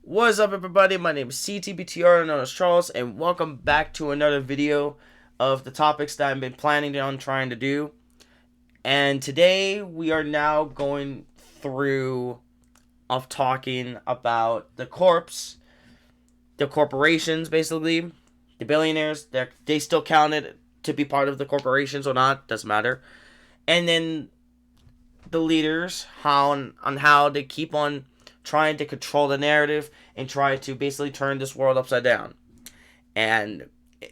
What's up, everybody? My name is CTBTR, known as Charles, and welcome back to another video of the topics that I've been planning on trying to do. And today we are now going through of talking about the corporations, basically, the billionaires. They still counted to be part of the corporations or not, doesn't matter. And then the leaders, on how they keep on trying to control the narrative and try to basically turn this world upside down. And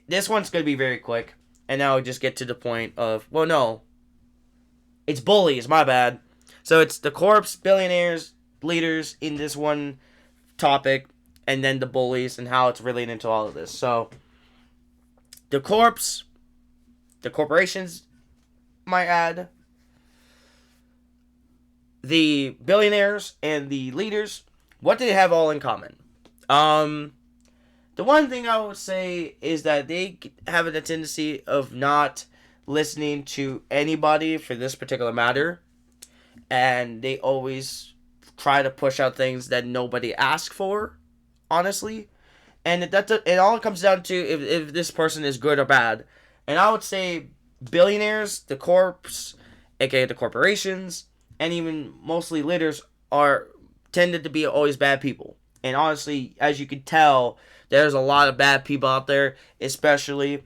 this one's going to be very quick. And now I'll just get to the point of, well, no. It's bullies, my bad. So it's the corpse, billionaires, leaders in this one topic, and then the bullies and how it's related into all of this. So the corporations, might add, the billionaires and the leaders, what do they have all in common? The one thing I would say is that they have a tendency of not listening to anybody for this particular matter, and they always try to push out things that nobody asked for, honestly, and it all comes down to if this person is good or bad. And I would say billionaires, the corps, aka the corporations, and even mostly leaders are tended to be always bad people. And honestly, as you can tell, there's a lot of bad people out there, especially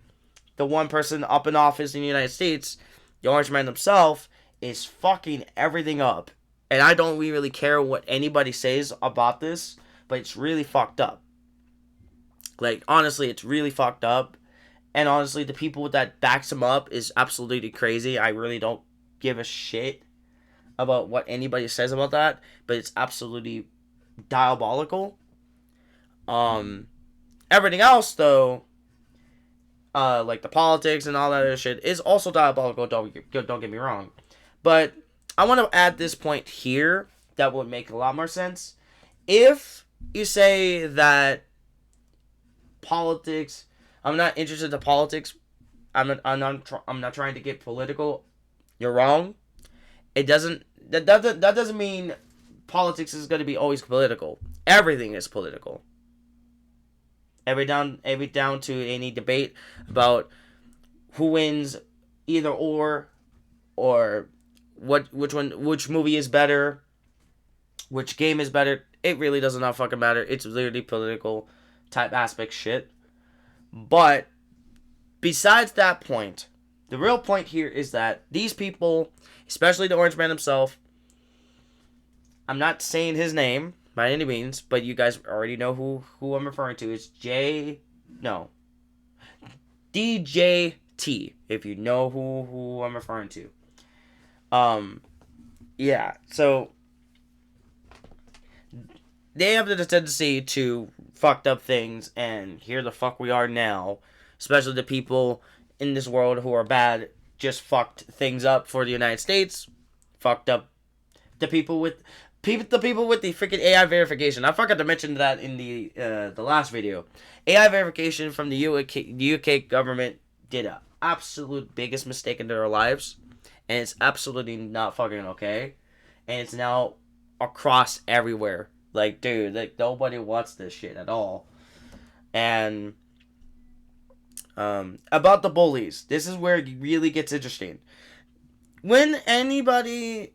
the one person up in office in the United States, the Orange Man himself, is fucking everything up. And I don't really care what anybody says about this, but it's really fucked up. Like, honestly, it's really fucked up. And honestly, the people that backs him up is absolutely crazy. I really don't give a shit about what anybody says about that, but it's absolutely diabolical. Everything else, though, like the politics and all that other shit, is also diabolical. Don't get me wrong, but I want to add this point here that would make a lot more sense. If you say that politics, I'm not interested in politics. I'm not trying to get political. You're wrong. That doesn't mean politics is going to be always political. Everything is political. Every down to any debate about who wins either or which movie is better, which game is better. It really does not fucking matter. It's literally political type aspect shit. But besides that point, the real point here is that these people, especially the Orange Man himself, I'm not saying his name by any means, but you guys already know who I'm referring to. It's DJT, if you know who I'm referring to. Yeah, so they have the tendency to fucked up things, and here the fuck we are now, especially the people in this world who are bad just fucked things up for the United States, fucked up the people with the freaking AI verification. I forgot to mention that in the last video. AI verification from the UK government did an absolute biggest mistake in their lives, and it's absolutely not fucking okay. And it's now across everywhere. Like, dude, like nobody wants this shit at all. And about the bullies, this is where it really gets interesting. If anybody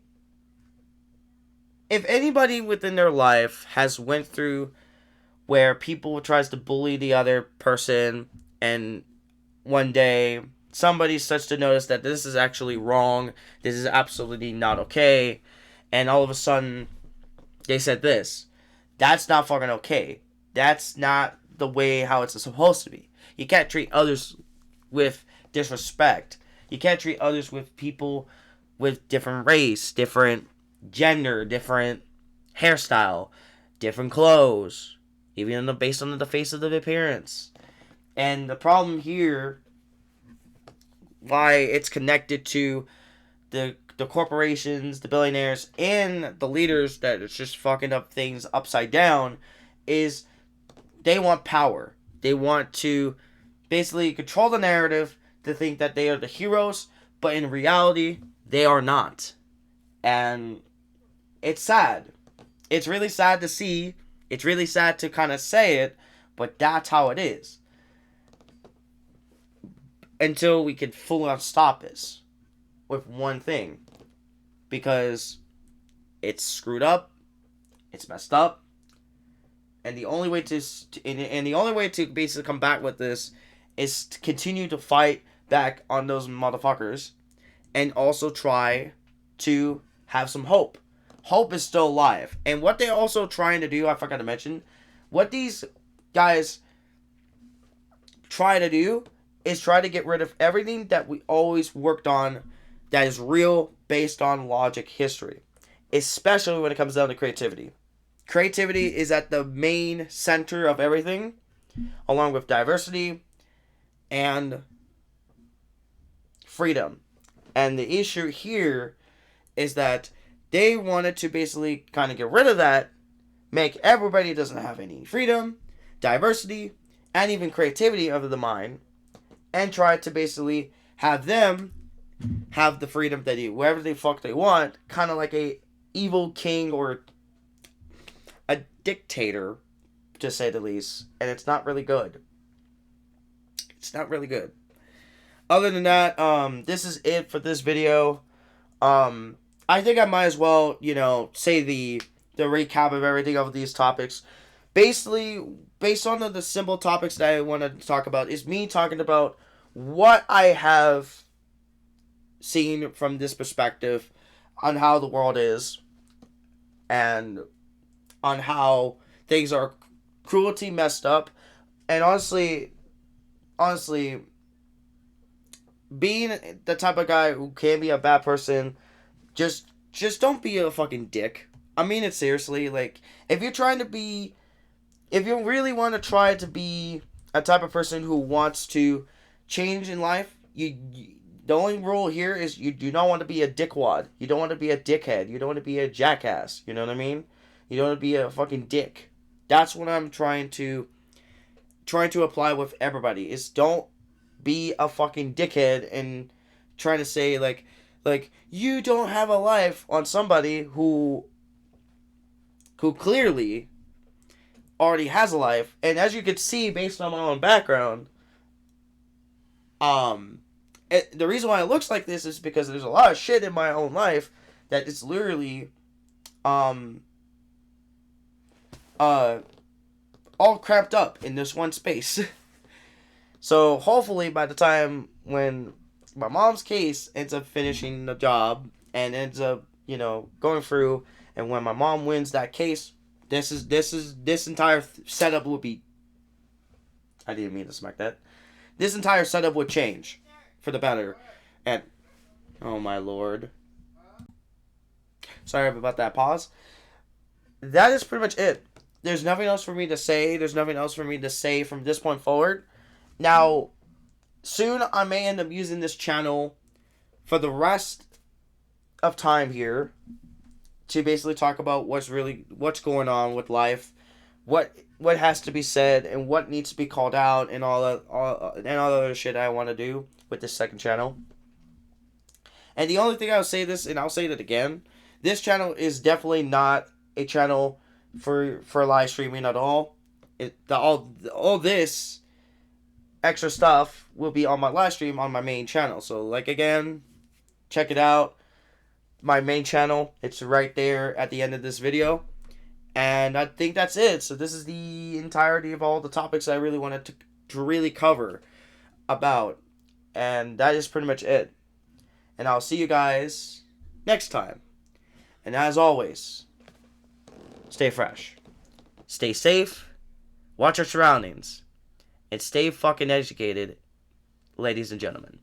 within their life has went through where people tries to bully the other person, and one day somebody starts to notice that this is actually wrong, this is absolutely not okay, and all of a sudden they said this, that's not fucking okay. That's not the way how it's supposed to be. You can't treat others with disrespect. You can't treat others with people with different race, different gender, different hairstyle, different clothes, even based on the face of the appearance. And the problem here, why it's connected to the corporations, the billionaires, and the leaders that is just fucking up things upside down, is they want power. They want to basically control the narrative to think that they are the heroes, but in reality, they are not. And it's sad. It's really sad to see It's really sad to kind of say it, but that's how it is. Until we can fully stop this with one thing. Because it's screwed up, it's messed up, and the only way to basically come back with this is to continue to fight back on those motherfuckers, and also try to have some hope. Hope is still alive. And what they're also trying to do, I forgot to mention, what these guys try to do is try to get rid of everything that we always worked on that is real, based on logic, history. Especially when it comes down to creativity. Creativity is at the main center of everything, along with diversity and freedom. And the issue here is that they wanted to basically kind of get rid of that, make everybody doesn't have any freedom, diversity, and even creativity of the mind, and try to basically have them have the freedom to do whatever the fuck they want, kind of like a evil king or a dictator, to say the least. And it's not really good. It's not really good. Other than that, this is it for this video. I think I might as well, say the recap of everything of these topics. Basically, based on the simple topics that I wanted to talk about, is me talking about what I have seen from this perspective on how the world is, and on how things are cruelty messed up. And honestly, being the type of guy who can be a bad person, just don't be a fucking dick. I mean it seriously. Like, if you really want to try to be a type of person who wants to change in life, the only rule here is you do not want to be a dickwad. You don't want to be a dickhead. You don't want to be a jackass. You know what I mean? You don't want to be a fucking dick. That's what I'm trying to apply with everybody. Is don't be a fucking dickhead and trying to say like you don't have a life on somebody who clearly already has a life. And as you can see based on my own background, the reason why it looks like this is because there's a lot of shit in my own life that is literally all cramped up in this one space. So hopefully by the time when my mom's case ends up finishing the job and ends up, going through, and when my mom wins that case, this entire setup will be, I didn't mean to smack that. This entire setup would change for the better. And oh my lord. Sorry about that pause. That is pretty much it. There's nothing else for me to say. There's nothing else for me to say from this point forward. Now, soon I may end up using this channel for the rest of time here to basically talk about what's going on with life, what has to be said, and what needs to be called out, and all the other shit I want to do with this second channel. And the only thing I'll say this, and I'll say it again, this channel is definitely not a channel for live streaming at all. All this extra stuff will be on my live stream on my main channel. So, like, again, check it out. My main channel, it's right there at the end of this video. And I think that's it. So this is the entirety of all the topics I really wanted to really cover about. And that is pretty much it. And I'll see you guys next time. And as always, stay fresh, stay safe, watch your surroundings, and stay fucking educated, ladies and gentlemen.